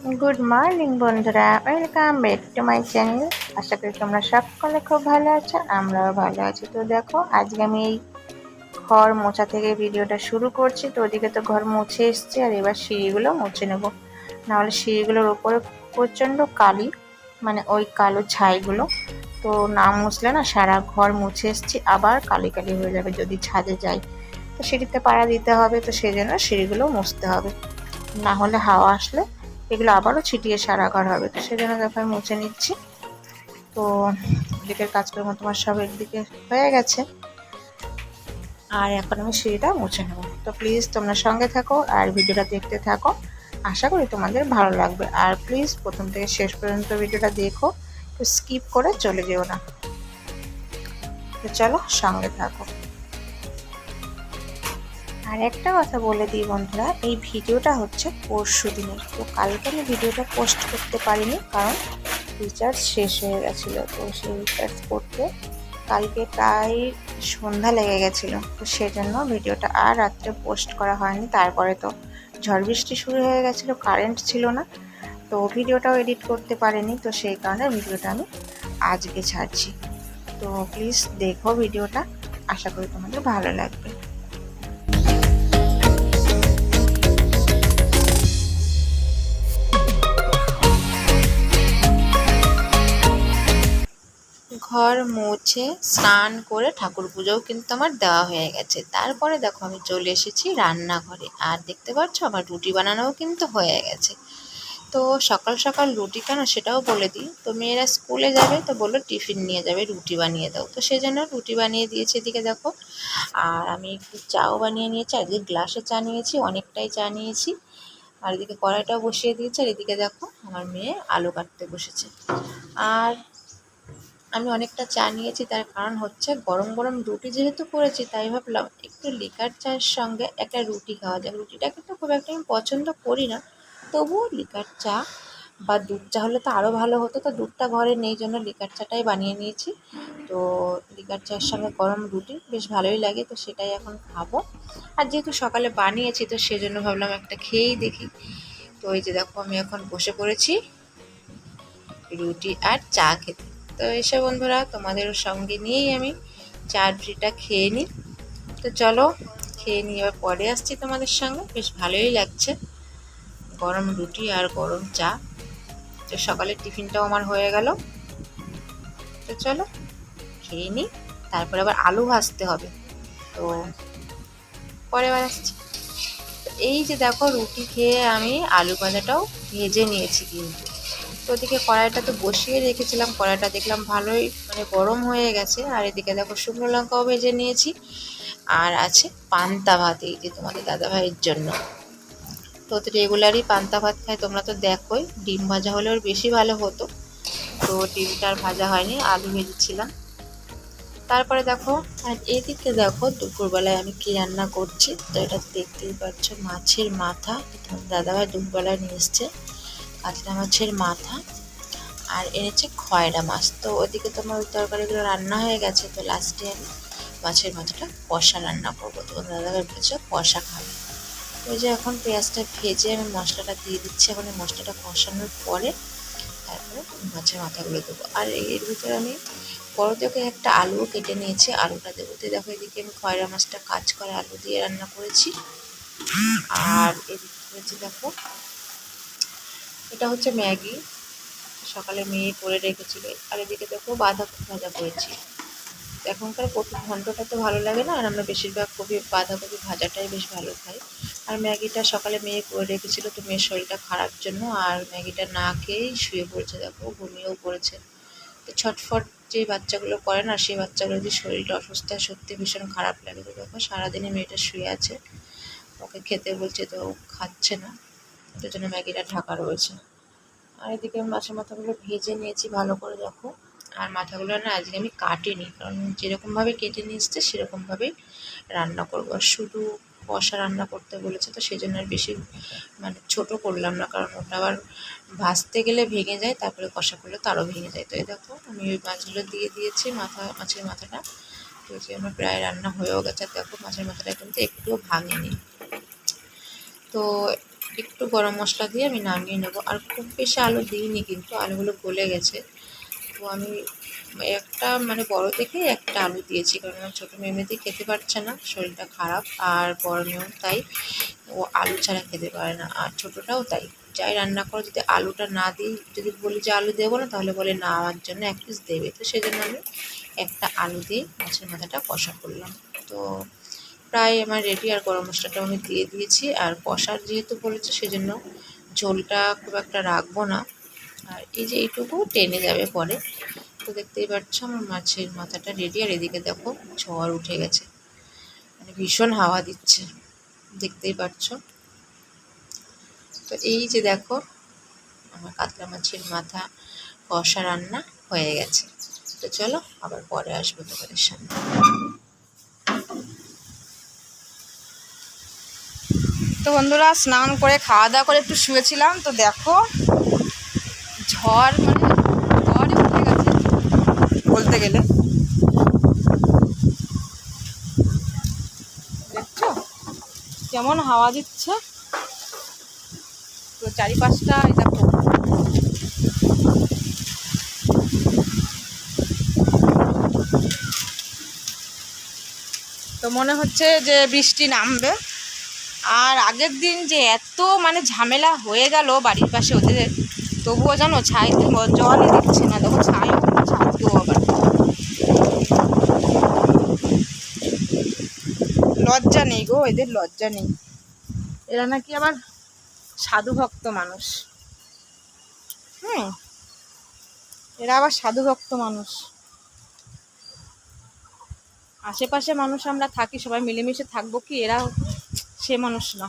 Good morning বন্ধুরা, welcome back to my channel. আশা করি তোমরা সকলে খুব ভালো আছো, আমরাও ভালো আছি। তো দেখো, আজকে আমি এই ঘর মোছা থেকে ভিডিওটা শুরু করছি। তো ওদিকে তো ঘর মুছে এসছে, আর এবার সিঁড়িগুলো মুছে নেবো। নাহলে সিঁড়িগুলোর ওপরে প্রচণ্ড কালি, মানে ওই কালো ছাইগুলো। তো না মুছলে না, সারা ঘর মুছে এসছি, আবার কালি কালি হয়ে যাবে যদি ছাদে যাই। তো সিঁড়িতে পাড়া দিতে হবে, তো সেই জন্য সিঁড়িগুলো মুছতে হবে, না হলে হাওয়া আসলে এগুলো আবারও ছিটিয়ে সারা ঘর হবে। তো সেই জন্য দেখো আমি মুছে নিচ্ছি। তো এদিকের কাজকর্ম তোমার সব একদিকে হয়ে গেছে, আর এখন আমি সিঁড়িটা মুছে নেব। তো প্লিজ তোমরা সঙ্গে থাকো আর ভিডিওটা দেখতে থাকো, আশা করি তোমাদের ভালো লাগবে। আর প্লিজ প্রথম থেকে শেষ পর্যন্ত ভিডিওটা দেখো, তো স্কিপ করে চলে যেও না। তো চলো সঙ্গে থাকো। আর একটা কথা বলে দিই বন্ধুরা, এই ভিডিওটা হচ্ছে পরশু দিনের। তো কালকে আমি ভিডিওটা পোস্ট করতে পারিনি, কারণ রিচার্জ শেষ হয়ে গেছিলো। তো সেই রিচার্জ করতে কালকে প্রায় সন্ধ্যা লেগে গেছিলো, তো সেজন্য ভিডিওটা আর রাত্রে পোস্ট করা হয়নি। তারপরে তো ঝড় বৃষ্টি শুরু হয়ে গেছিলো, কারেন্ট ছিল না, তো ভিডিওটাও এডিট করতে পারিনি। তো সেই কারণে ভিডিওটা আমি আজকে ছাড়ছি। তো প্লিজ দেখো ভিডিওটা, আশা করি তোমাদের ভালো লাগবে। ঘর মুছে স্নান করে ঠাকুর পুজোও কিন্তু আমার দেওয়া হয়ে গেছে। তারপরে দেখো আমি চলে এসেছি রান্নাঘরে, আর দেখতে পাচ্ছ আমার রুটি বানানোও কিন্তু হয়ে গেছে। তো সকাল সকাল রুটি কেন সেটাও বলে দিই। তো মেয়েরা স্কুলে যাবে, তো বললো টিফিন নিয়ে যাবে, রুটি বানিয়ে দাও। তো সেই জন্য রুটি বানিয়ে দিয়েছি এদিকে দেখো। আর আমি একটু চাও বানিয়ে নিয়েছি, আজকে গ্লাসে চা নিয়েছি, অনেকটাই চা নিয়েছি। আর এদিকে কড়াইটাও বসিয়ে দিয়েছি, আর এদিকে দেখো আমার মেয়ে আলু কাটতে বসেছে। আর আমি অনেকটা চা নিয়েছি, তার কারণ হচ্ছে গরম গরম রুটি যেহেতু করেছি, তাই ভাবলাম একটু লিকার চায়ের সঙ্গে একটা রুটি খাওয়া যাক। রুটিটা কিন্তু খুব একটা আমি পছন্দ করি না, তবুও লিকার চা বা দুধ চা হলে তো আরও ভালো হতো। তো দুধটা ঘরে নেই জন্য লিকার চাটাই বানিয়ে নিয়েছি। তো লিকার চায়ের সঙ্গে গরম রুটি বেশ ভালোই লাগে, তো সেটাই এখন খাবো। আর যেহেতু সকালে বানিয়েছি, তো সেজন্য ভাবলাম একটা খেয়েই দেখি। তো এই যে দেখো আমি এখন বসে পড়েছি রুটি আর চা খেতে। তো এসে বন্ধুরা তোমাদের সঙ্গে নিয়েই আমি চা রুটিটা খেয়ে নিই। তো চলো খেয়ে নিই, এবার পরে আসছি তোমাদের সঙ্গে। বেশ ভালোই লাগছে গরম রুটি আর গরম চা। তো সকালের টিফিনটাও আমার হয়ে গেল। তো চলো খেয়ে নিই, তারপরে আবার আলু ভাজতে হবে, তো পরে আবার আসছি। এই যে দেখো রুটি খেয়ে আমি আলু ভাজাটাও ভেজে নিয়েছি কিন্তু। তো ওদিকে কড়াইটা তো বসিয়ে রেখেছিলাম, কড়াইটা দেখলাম ভালোই মানে গরম হয়ে গেছে। আর এদিকে দেখো শুকনো লঙ্কাও ভেজে নিয়েছি, আর আছে পান্তা ভাত, এই যে তোমাদের দাদাভাইয়ের জন্য। তো রেগুলারই পান্তা ভাত খাই, তোমরা তো দেখোই। ডিম ভাজা হলে ওর বেশি ভালো হতো, তো ডিমটা আর ভাজা হয়নি, আলু ভেজেছিলাম। তারপরে দেখো, আর এদিকে দেখো দুপুরবেলায় আমি কি রান্না করছি। তো এটা দেখতেই পাচ্ছ, মাছের মাথা। তোমার দাদাভাই দুপুরবেলায় নিয়ে এসছে কাতলা মাছের মাথা, আর এনেছে খয়রা মাছ। তো ওদিকে তোমার ওই তরকারিগুলো রান্না হয়ে গেছে। তো লাস্টে আমি মাছের মাথাটা কষা রান্না করবো। তো দাদাভাই বলেছে কষা খাবে। ওই যে এখন পেঁয়াজটা ভেজে আমি মশলাটা দিয়ে দিচ্ছি। এখন এই মশলাটা কষানোর পরে তারপরে মাছের মাথাগুলো দেবো। আর এর ভিতরে আমি বড় থেকে একটা আলুও কেটে নিয়েছি, আলুটা দেবো। তো দেখো এদিকে আমি খয়রা মাছটা কাঁচ করে আলু দিয়ে রান্না করেছি। আর এদিকে করেছি দেখো, এটা হচ্ছে ম্যাগি, সকালে মেয়ে করে রেখেছিল। আর এদিকে দেখো বাঁধাকপি ভাজা করেছি। এখনকার কপি ঘন্টটা তো ভালো লাগে না, আর আমরা বেশিরভাগ বাঁধাকপি ভাজাটাই বেশ ভালো খাই। আর ম্যাগিটা সকালে মেয়ে করে রেখেছিল, তো মেয়ের শরীরটা খারাপ জন্য আর ম্যাগিটা না খেয়েই শুয়ে পড়েছে, দেখো ঘুমিয়েও পড়েছে। তো ছটফট যে বাচ্চাগুলো করে না, সেই বাচ্চাগুলো যদি শরীরটা অসুস্থ হয় সত্যি ভীষণ খারাপ লাগে। তো দেখো সারাদিনে মেয়েটা শুয়ে আছে, ওকে খেতে বলছে তো খাচ্ছে না, ওটার জন্য ম্যাগিটা ঢাকা রয়েছে। আর এদিকে আমি মাছের মাথাগুলো ভেজে নিয়েছি ভালো করে দেখো। আর মাথাগুলো না আজকে আমি কাটিনি, কারণ যেরকমভাবে কেটে নিয়ে এসছে সেরকমভাবেই রান্না করবো। আর শুধু কষা রান্না করতে বলেছে, তো সেই জন্য আর বেশি মানে ছোটো করলাম না, কারণ ওটা আবার ভাজতে গেলে ভেঙে যায়, তারপরে কষা করলে তো আরও ভেঙে যায়। তো এই দেখো আমি ওই মাছগুলো দিয়ে দিয়েছি, মাছের মাথাটা। তো যে আমার প্রায় রান্না হয়েও গেছে। দেখো মাছের মাথাটা কিন্তু একটুও ভাঙেনি। তো একটু গরম মশলা দিয়ে আমি নামিয়ে নেবো। আর খুব বেশি আলু দিইনি, কিন্তু আলুগুলো গলে গেছে। তো আমি একটা মানে বড় দেখে একটা আলু দিয়েছি, কারণ আমার ছোটো মেয়ে এমনিতেই খেতে পারছে না, শরীরটা খারাপ। আর বড় মেয়েও তাই, ও আলু ছাড়া খেতে পারে না, আর ছোটোটাও তাই। যাই রান্না করো যদি আলুটা না দিই, যদি বলি যে আলু দেবো না, তাহলে বলে না আমার জন্য এক পিস দেবে। তো সেই জন্য আমি একটা আলু দিয়ে মাছের মাথাটা কষা করলাম। তো প্রায় আমার রেডি। আর গরম মশলাটাও আমি দিয়ে দিয়েছি। আর কষার যেহেতু বলেছে, সেজন্য ঝোলটা খুব একটা রাখবো না। আর এই যে এইটুকু টেনে যাবে পরে। তো দেখতেই পাচ্ছ আমার মাছের মাথাটা রেডি। আর এদিকে দেখো ঝড় উঠে গেছে, মানে ভীষণ হাওয়া দিচ্ছে, দেখতেই পাচ্ছ। তো এই যে দেখো আমার কাতলা মাছের মাথা কষা রান্না হয়ে গেছে। তো চলো আবার পরে আসবো তোমাদের সামনে। তো বন্ধুরা, স্নান করে খাওয়া দাওয়া করে একটু শুয়েছিলাম। তো দেখো ঝড়, মানে ঝড়ই উঠে গেছে বলতে গেলে। দেখছো কেমন হাওয়া দিচ্ছে, তো চারিপাশটা এই দেখো। তো মনে হচ্ছে যে বৃষ্টি নামবে। আর আগের দিন যে এত মানে ঝামেলা হয়ে গেল বাড়ির পাশে ওদের, তবুও জানো ছাইতে জলই দিচ্ছে না। দেখো ছাইও ছাদকেও আবার লজ্জা নেই গো, এদের লজ্জা নেই। এরা নাকি আবার সাধু ভক্ত মানুষ। এরা আবার সাধু ভক্ত মানুষ। আশেপাশে মানুষ আমরা থাকি, সবাই মিলেমিশে থাকবো, কি এরা সে মানুষ না।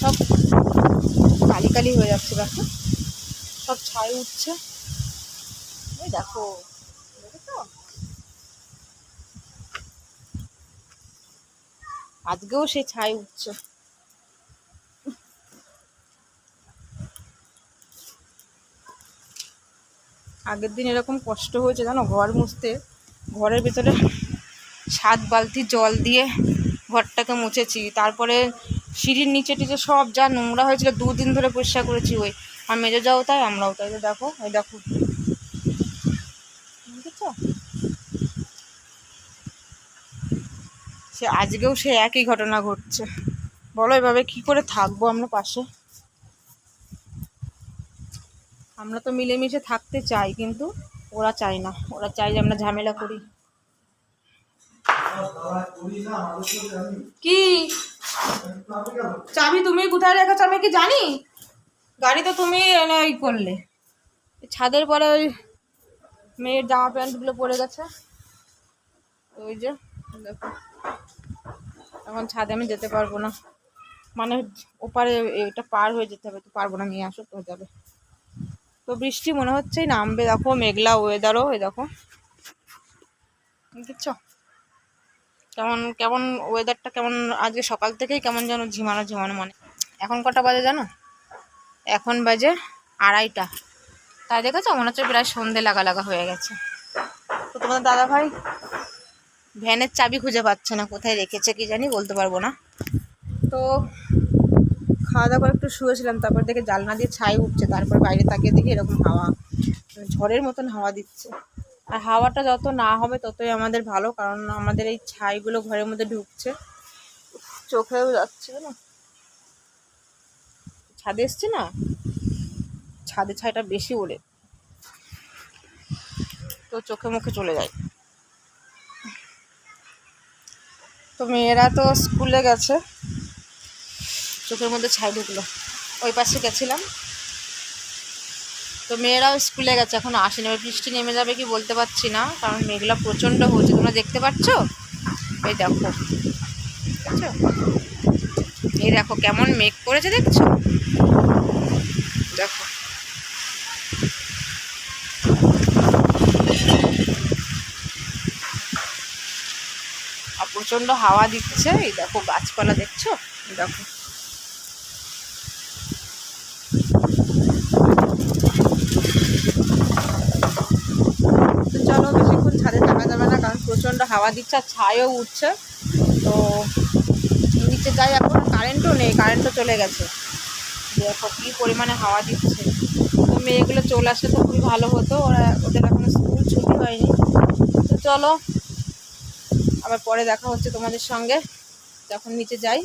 সব কালি কালি হয়ে যাচ্ছে, দেখো সব ছাই উঠছে। এই দেখো, দেখেছো? আজকেও সেই ছাই উঠছে। আগের দিন এরকম কষ্ট হয়েছে জানো ঘর মুছতে। ঘরের ভেতরে 7 বালতি জল দিয়ে ঘরটাকে মুছেছি। তারপরে সিঁড়ির নিচে টিচে সব যা নোংরা হয়েছিল 2 দিন ধরে পরিষ্কার করেছি। ওই আর মেজো যাও তাই, আমরাও তাই। তো দেখো, এই দেখো, বুঝেছো? সে আজকেও সে একই ঘটনা ঘটছে। বলো এভাবে কি করে থাকবো আমরা পাশে? আমরা তো মিলেমিশে থাকতে চাই, কিন্তু ওরা চায় না। ওরা চায় যে আমরা ঝামেলা করি। কি চাবি তুমি কোথায় রেখেছো আমি কি জানি? গাড়ি তো তুমি এনে ওই করলে। ছাদের পরে ওই মেয়ের জামা প্যান্টগুলো পরে গেছে, ওই যে দেখো। এখন ছাদে আমি যেতে পারবো না, মানে ওপারে এটা পার হয়ে যেতে হবে। তো পারবো না, নিয়ে আসো তো যাবে। তো বৃষ্টি মনে হচ্ছেই নামবে। দেখো মেঘলা ওয়েদারও, এই দেখো বুঝছো কেমন কেমন ওয়েদারটা কেমন। আজকে সকাল থেকেই কেমন যেন ঝিমানো ঝিমানো। মানে এখন কটা বাজে জানো? এখন বাজে 2:30। তাই দেখেছো, মনে হচ্ছে প্রায় সন্ধে লাগা লাগা হয়ে গেছে। তো তোমাদের দাদাভাই ভ্যানের চাবি খুঁজে পাচ্ছে না, কোথায় রেখেছে কি জানি, বলতে পারবো না। তো খাওয়া দাওয়া করে একটু শুয়েছিলাম, তারপর দেখে জানলা দিয়ে ছাই উঠছে। তারপর বাইরে তাকিয়ে দেখি এরকম হাওয়া, ঝড়ের মতন হাওয়া দিচ্ছে। আর হাওয়াটা যত না হবে ততই আমাদের ভালো, কারণ আমাদের এই ছাইগুলো ঘরের মধ্যে ঢুকছে, চোখেও যাচ্ছে না। ছাদে এসছে না, ছাদে ছাইটা বেশি ওড়ে, তো চোখে মুখে চলে যায়। তো মেয়েরা তো স্কুলে গেছে, চোখের মধ্যে ছাই ঢুকলো। ওই পাশে গেছিলাম, তো মেয়েরাও স্কুলে গেছে, এখন আসেনি। বৃষ্টি নেমে যাবে কি বলতে পারছি না, কারণ মেঘলা প্রচণ্ড হচ্ছে। তোমরা দেখতে পাচ্ছ, এই দেখো, দেখছো? এই দেখো কেমন মেঘ করেছে, দেখছো? দেখো আর প্রচণ্ড হাওয়া দিচ্ছে। এই দেখো গাছপালা দেখছো, দেখো। তো চলো বেশিক্ষণ ছাদে থাকা যাবে না, কারণ প্রচণ্ড হাওয়া দিচ্ছে আর ছাইও উঠছে। তো তো নিচে যাই, এখন কারেন্টও নেই, কারেন্টও চলে গেছে। দেখো কী পরিমাণে হাওয়া দিচ্ছে। তো মেয়েগুলো চলে আসলে তো খুবই ভালো হতো, ওদের এখনো স্কুল ছুটি হয়নি। তো চলো আবার পরে দেখা হচ্ছে তোমাদের সঙ্গে। যখন নিচে যাই,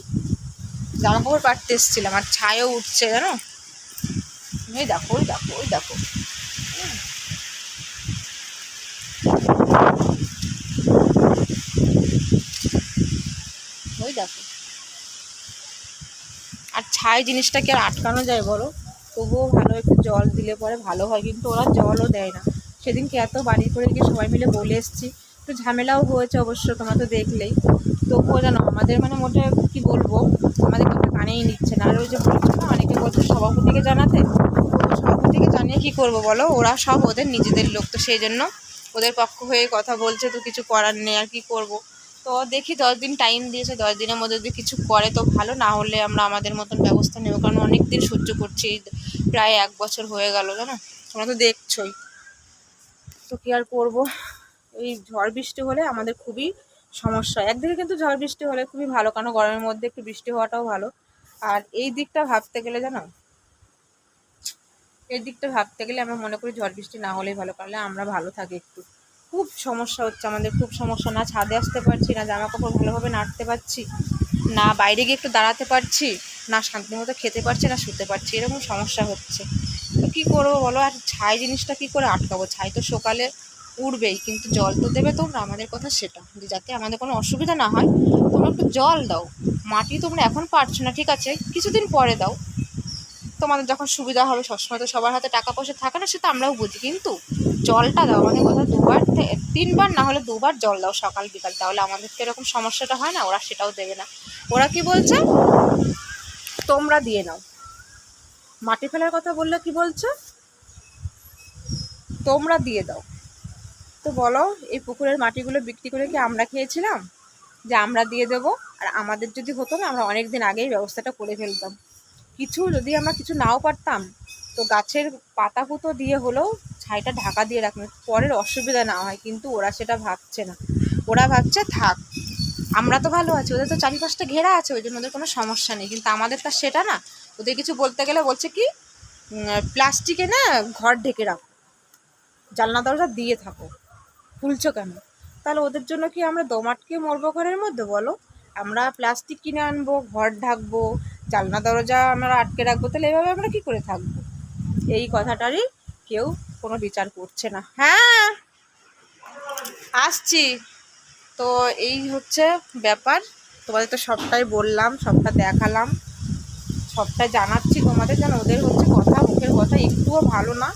জামা কাপড় পাড়তে এসেছিলাম আর ছায়াও উঠছে জানো। ওই দেখো ওই দেখো ওই দেখো, ওই দেখো। আর ছাই জিনিসটা কি আর আটকানো যায় বলো? তবুও ভালো একটু জল দিলে পরে ভালো হয়, কিন্তু ওরা জলও দেয় না। সেদিনকে এত বাড়ি করে গিয়ে সবাই মিলে বলে এসেছি, একটু ঝামেলাও হয়েছে অবশ্য, তোমরা তো দেখলেই। তবুও জানো আমাদের মানে মোটে কি বলবো, আমাদের কথা কানেই নিচ্ছে না। আর ওই যে বলছো না অনেকে বলছে সভাপতিকে জানাতে, তো সভাপতিকে জানিয়ে কি করব বলো, ওরা সব ওদের নিজেদের লোক, তো সেই জন্য ওদের পক্ষ হয়ে কথা বলছে, তো কিছু করার নেই, আর কি করব। তো দেখি 10 দিন টাইম দিয়েছে, 10 দিনের মধ্যে যদি কিছু করে তো ভালো, না হলে আমরা আমাদের মতন ব্যবস্থা নেব। কারণ অনেক দিন সহ্য করছি, প্রায় 1 বছর হয়ে গেল জানো, তোমরা তো দেখছোই। তো কী আর করবো, এই ঝড় বৃষ্টি হলে আমাদের খুবই সমস্যা। একদিকে কিন্তু ঝড় বৃষ্টি হলে খুবই ভালো, কারণ গরমের মধ্যে একটু বৃষ্টি হওয়াটাও ভালো। আর এই দিকটা ভাবতে গেলে জানো, এই দিকটা ভাবতে গেলে আমরা মনে করি ঝড় বৃষ্টি না হলেই ভালো, কারণ আমরা ভালো থাকি একটু। খুব সমস্যা হচ্ছে আমাদের, খুব সমস্যা, না ছাদে আসতে পারছি, না জামা কাপড় ভালোভাবে নাড়তে পারছি, না বাইরে গিয়ে একটু দাঁড়াতে পারছি, না শান্তি মতো খেতে পারছি, না শুতে পারছি, এরকম সমস্যা হচ্ছে। তো কী করবো বলো? আর ছাই জিনিসটা কী করে আটকাবো? ছাই তো সকালে উঠবেই, কিন্তু জল তো দেবে তোমরা, আমাদের কথা সেটা, যে যাতে আমাদের কোনো অসুবিধা না হয় তোমরা একটু জল দাও। মাটি তোমরা এখন পারছো না, ঠিক আছে, কিছুদিন পরে দাও, তোমাদের যখন সুবিধা হবে। সবসময় তো সবার হাতে টাকা পয়সা থাকে না, সেটা আমরাও বুঝি, কিন্তু জলটা দাও। আমাদের কথা 3বার না হলে 2বার জল দাও, সকাল বিকাল, তাহলে আমাদেরকে এরকম সমস্যাটা হয় না। ওরা সেটাও দেবে না, ওরা কি বলছে, তোমরা দিয়ে নাও। মাটি ফেলার কথা বললে কি বলছে, তোমরা দিয়ে দাও। তো বলো, এই পুকুরের মাটিগুলো বিক্রি করে কি আমরা খেয়েছিলাম যে আমরা দিয়ে দেবো? আর আমাদের যদি হতো না, আমরা অনেক দিন আগেই ব্যবস্থাটা করে ফেলতাম। কিছু যদি আমরা কিছু নাও পারতাম, তো গাছের পাতা পুতো দিয়ে হলেও ছাইটা ঢাকা দিয়ে রাখবে, পরের অসুবিধা না হয়। কিন্তু ওরা সেটা ভাবছে না, ওরা ভাবছে থাক, আমরা তো ভালো আছি, ওদের তো চারিপাশটা ঘেরা আছে, ওই জন্য ওদের কোনো সমস্যা নেই। কিন্তু আমাদের তা সেটা না, ওদের কিছু বলতে গেলে বলছে কি, প্লাস্টিকে না ঘর ঢেকে রাখো, জানলা দরজা দিয়ে থাকো, খুলছো কেন? তাহলে ওদের জন্য কি আমরা দম আটকে মরবো ঘরের মধ্যে বলো? আমরা প্লাস্টিক কিনে আনবো, ঘর ঢাকবো, জানলা দরজা আমরা আটকে রাখবো, তাহলে এভাবে আমরা কি করে থাকবো? এই কথাটারই কেউ কোনো বিচার করছে না। হ্যাঁ আসছি। তো এই হচ্ছে ব্যাপার, তোমাদের তো সবটাই বললাম, সবটা দেখালাম, সবটাই জানাচ্ছি তোমাদের, যেন ওদের হচ্ছে কথা, মুখের কথা একটুও ভালো না।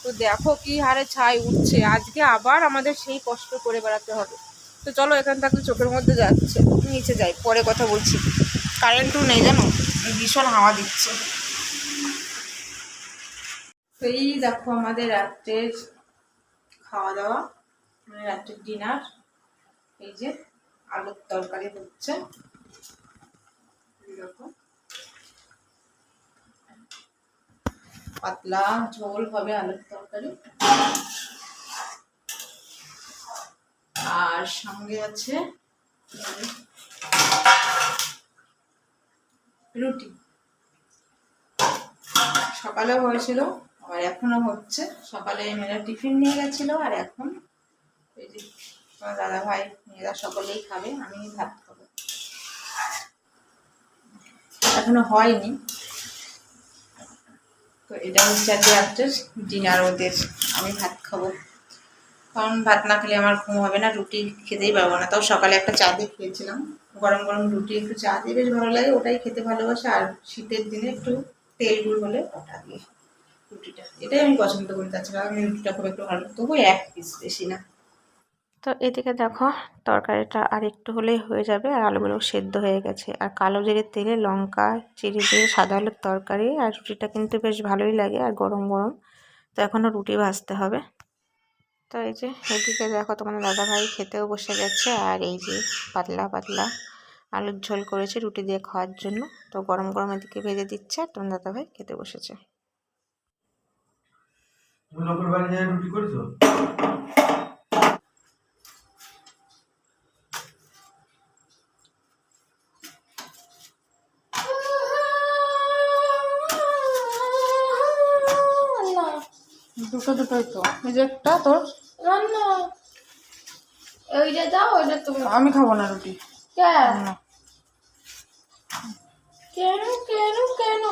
তো দেখো কি হারে ছাই উঠছে, আজকে আবার আমাদের সেই কষ্ট করে বেড়াতে হবে। তো চলো, এখান থাকলে চোখের মধ্যে যাচ্ছে, নিচে যাই, পরে কথা বলছি। কারেন্টও নেই জানো, ভীষণ হাওয়া দিচ্ছে। তো এই দেখো আমাদের রাত্রের খাওয়া দাওয়া, মানে রাত্রের ডিনার। এই যে আলুর তরকারি হচ্ছে, দেখো পাতলা ঝোল হবে আলুর তরকারি, আর সঙ্গে আছে রুটি। সকালেও হয়েছিল আর এখনো হচ্ছে, সকালে মেয়েরা টিফিন নিয়ে গেছিলো, আর এখন এই যে আমার দাদা ভাই মেয়েরা সকলেই খাবে, আমি ভাত খাবো, এখনো হয়নি। তো এটা হচ্ছে আজকে রাত্রের ডিনার ওদের, আমি ভাত খাবো, কারণ ভাত না খেলে আমার ঘুম হবে না, রুটি খেতেই পারবো না। তাও সকালে একটা চা দিয়ে খেয়েছিলাম, গরম গরম রুটি একটু চা দিয়ে বেশ ভালো লাগে, ওটাই খেতে ভালোবাসে। আর শীতের দিনে একটু তেল গুঁড় হলে ওটা দিয়ে রুটিটা, এটাই আমি পছন্দ করি। তাছাড়া আমি রুটিটা খুব একটু ভালো, তবু 1 পিস, বেশি না। তো এদিকে দেখো তরকারিটা আর একটু হলেই হয়ে যাবে, আর আলুগুলো সেদ্ধ হয়ে গেছে। আর কালো জিরে তেলে লঙ্কা চিড়ে দিয়ে সাদা আলুর তরকারি, আর রুটিটা কিন্তু বেশ ভালোই লাগে, আর গরম গরম। তো এখনও রুটি ভাজতে হবে। তো এই যে এদিকে দেখো তোমাদের দাদাভাই খেতেও বসে গেছে, আর এই যে পাতলা পাতলা আলুর ঝোল করেছে রুটি দিয়ে খাওয়ার জন্য। তো গরম গরম এদিকে ভেজে দিচ্ছে, আর তোমার দাদাভাই খেতে বসেছে। তুমি লোকের বাড়ি যায় রুটি করেছো? দুটোই তো এই যে একটা তোর। রান্না ওইটা দাও, ওইটা তুমি। আমি খাবো না রুটি। কেন না। কেন কেন কেন?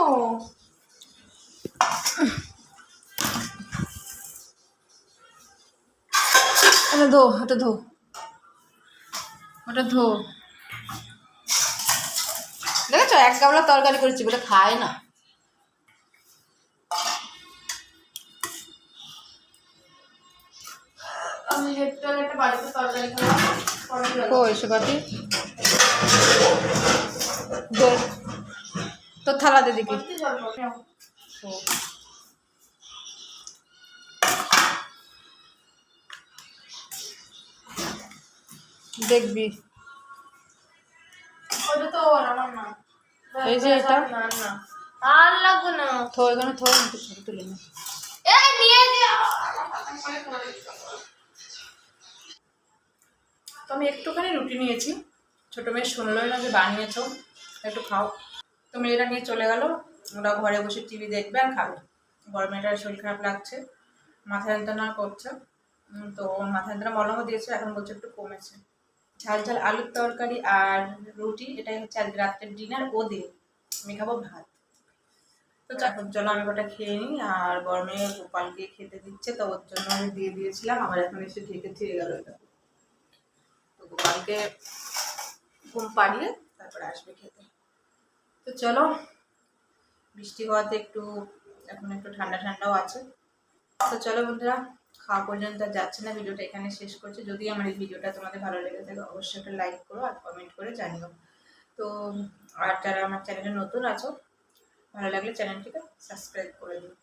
এটা ধো, ওটা ধো, ওটা ধো। দেখেছো, এক গামলা তরকারি করেছি বলে খায় না। আমি একটা বাড়িতে তরকারি খাওয়া কই সে বাটি? দে, তোর থালা দে দেখি। দেখবি ওটা তো আমার না। এই যে এটা না না, আর লাগবে না। থো, এখানে থো, একটু ছবি তুলে নে। এই নিয়ে যা। তো আমি একটুখানি রুটি নিয়েছি, ছোটো মেয়ে শুনলোই না যে বানিয়েছো, একটু খাও। তো মেয়েরা নিয়ে চলে গেল, ওরা ঘরে বসে টিভি দেখবে আর খাবে। বড় মেয়েটার শরীর খারাপ লাগছে, মাথা যন্ত্রণা করছে, তো মাথা যন্ত্রণা মলমও দিয়েছে, এখন বলছে একটু কমেছে। ঝাল ঝাল আলুর তরকারি আর রুটি, এটাই হচ্ছে আজকে রাত্রের ডিনার। ও দিয়ে আমি খাবো ভাত। তো এখন চলো আমি ওটা খেয়ে নিই, আর বড় মেয়ে গোপালকে খেতে দিচ্ছে, তো ওর জন্য আমি দিয়ে দিয়েছিলাম, আবার এখন এসে ঢেকে থিয়ে গেল এটা। তো গোপালকে ঘুম পাড়িয়ে তারপরে আসবে খেতে। তো চলো, বৃষ্টি হওয়াতে একটু এখন একটু ঠান্ডা ঠান্ডাও আছে। তো চলো বন্ধুরা, খাওয়া পর্যন্ত আর যাচ্ছে না, ভিডিওটা এখানে শেষ করছি। যদি আমার এই ভিডিওটা তোমাদের ভালো লেগে থাকে অবশ্যই একটা লাইক করো আর কমেন্ট করে জানিও। তো আর যারা আমার চ্যানেলে নতুন আছো, ভালো লাগলে চ্যানেলটিকে সাবস্ক্রাইব করে দিও।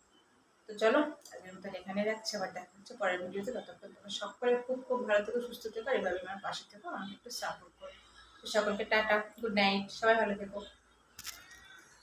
তো চলো, আজকের মতন এখানে রাখছি, আবার দেখা হচ্ছে পরের ভিডিওতে। ততক্ষণ তোমরা সকলে খুব খুব ভালো থেকো, সুস্থ থেকো, এভাবে আমার পাশে থেকো, আমাকে একটু সাপোর্ট করো। তো সকলকে টাটা, গুড নাইট, সবাই ভালো থেকো।